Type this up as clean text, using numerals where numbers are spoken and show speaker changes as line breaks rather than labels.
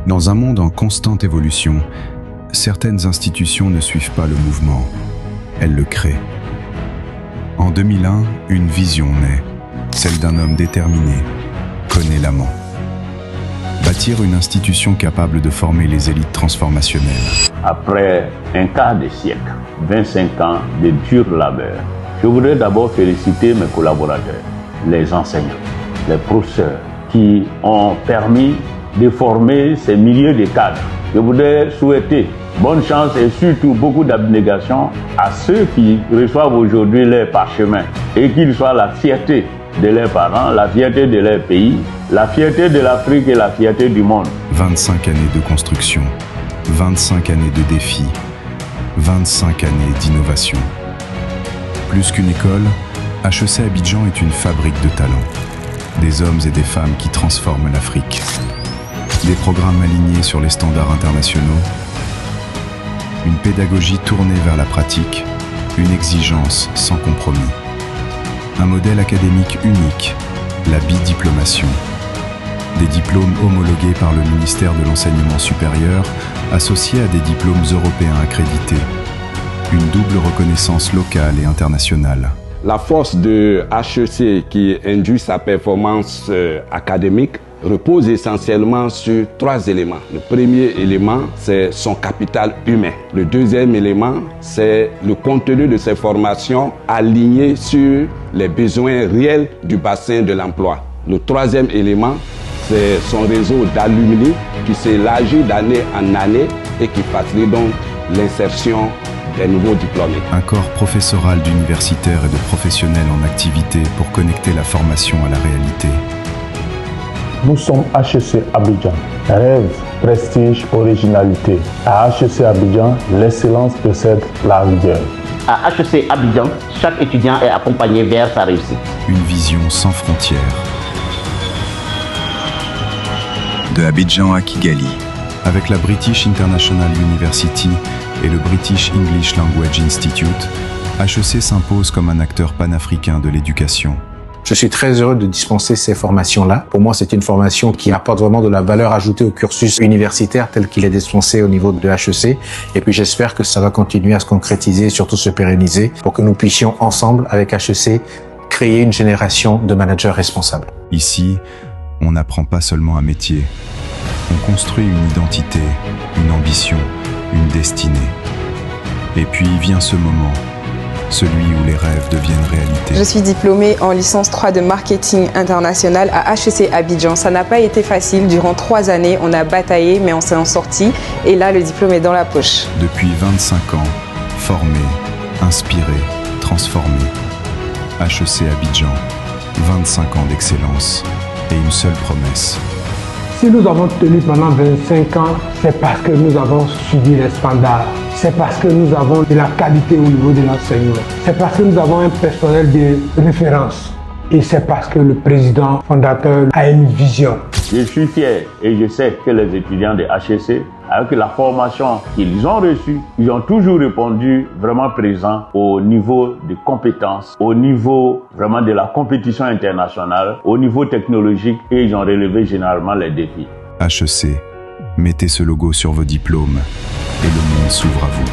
Dans un monde en constante évolution, certaines institutions ne suivent pas le mouvement, elles le créent. En 2001, une vision naît, celle d'un homme déterminé, Koné Lamant. Bâtir une institution capable de former les élites transformationnelles.
Après un quart de siècle, 25 ans de dur labeur, je voudrais d'abord féliciter mes collaborateurs, les enseignants, les professeurs qui ont permis de former ces milliers de cadres. Je voudrais souhaiter bonne chance et surtout beaucoup d'abnégation à ceux qui reçoivent aujourd'hui leur parchemin et qu'ils soient la fierté de leurs parents, la fierté de leur pays, la fierté de l'Afrique et la fierté du monde.
25 années de construction, 25 années de défis, 25 années d'innovation. Plus qu'une école, HEC Abidjan est une fabrique de talents. Des hommes et des femmes qui transforment l'Afrique. Des programmes alignés sur les standards internationaux. Une pédagogie tournée vers la pratique. Une exigence sans compromis. Un modèle académique unique, la bidiplomation. Des diplômes homologués par le ministère de l'Enseignement supérieur, associés à des diplômes européens accrédités. Une double reconnaissance locale et internationale.
La force de HEC qui induit sa performance académique repose essentiellement sur 3 éléments. Le premier élément, c'est son capital humain. Le deuxième élément, c'est le contenu de ses formations aligné sur les besoins réels du bassin de l'emploi. Le troisième élément, c'est son réseau d'alumni qui s'élargit d'année en année et qui facilite donc l'insertion des nouveaux diplômés.
Un corps professoral d'universitaires et de professionnels en activité pour connecter la formation à la réalité.
Nous sommes HEC Abidjan. Rêve, prestige, originalité. À HEC Abidjan, l'excellence précède la rigueur.
À HEC Abidjan, chaque étudiant est accompagné vers sa réussite.
Une vision sans frontières. De Abidjan à Kigali. Avec la British International University et le British English Language Institute, HEC s'impose comme un acteur panafricain de l'éducation.
Je suis très heureux de dispenser ces formations-là. Pour moi, c'est une formation qui apporte vraiment de la valeur ajoutée au cursus universitaire tel qu'il est dispensé au niveau de HEC. Et puis j'espère que ça va continuer à se concrétiser et surtout se pérenniser pour que nous puissions ensemble, avec HEC, créer une génération de managers responsables.
Ici, on n'apprend pas seulement un métier. On construit une identité, une ambition, une destinée. Et puis vient ce moment, celui où les rêves deviennent réalité.
Je suis diplômée en licence 3 de marketing international à HEC Abidjan. Ça n'a pas été facile. Durant 3 années, on a bataillé, mais on s'est en sorti. Et là, le diplôme est dans la poche.
Depuis 25 ans, formé, inspiré, transformé. HEC Abidjan, 25 ans d'excellence et une seule promesse.
Si nous avons tenu pendant 25 ans, c'est parce que nous avons suivi les standards. C'est parce que nous avons de la qualité au niveau de l'enseignement. C'est parce que nous avons un personnel de référence. Et c'est parce que le président fondateur a une vision.
Je suis fier et je sais que les étudiants de HEC, avec la formation qu'ils ont reçue, ils ont toujours répondu vraiment présent au niveau de compétences, au niveau vraiment de la compétition internationale, au niveau technologique et ils ont relevé généralement les défis.
HEC, mettez ce logo sur vos diplômes et le monde s'ouvre à vous.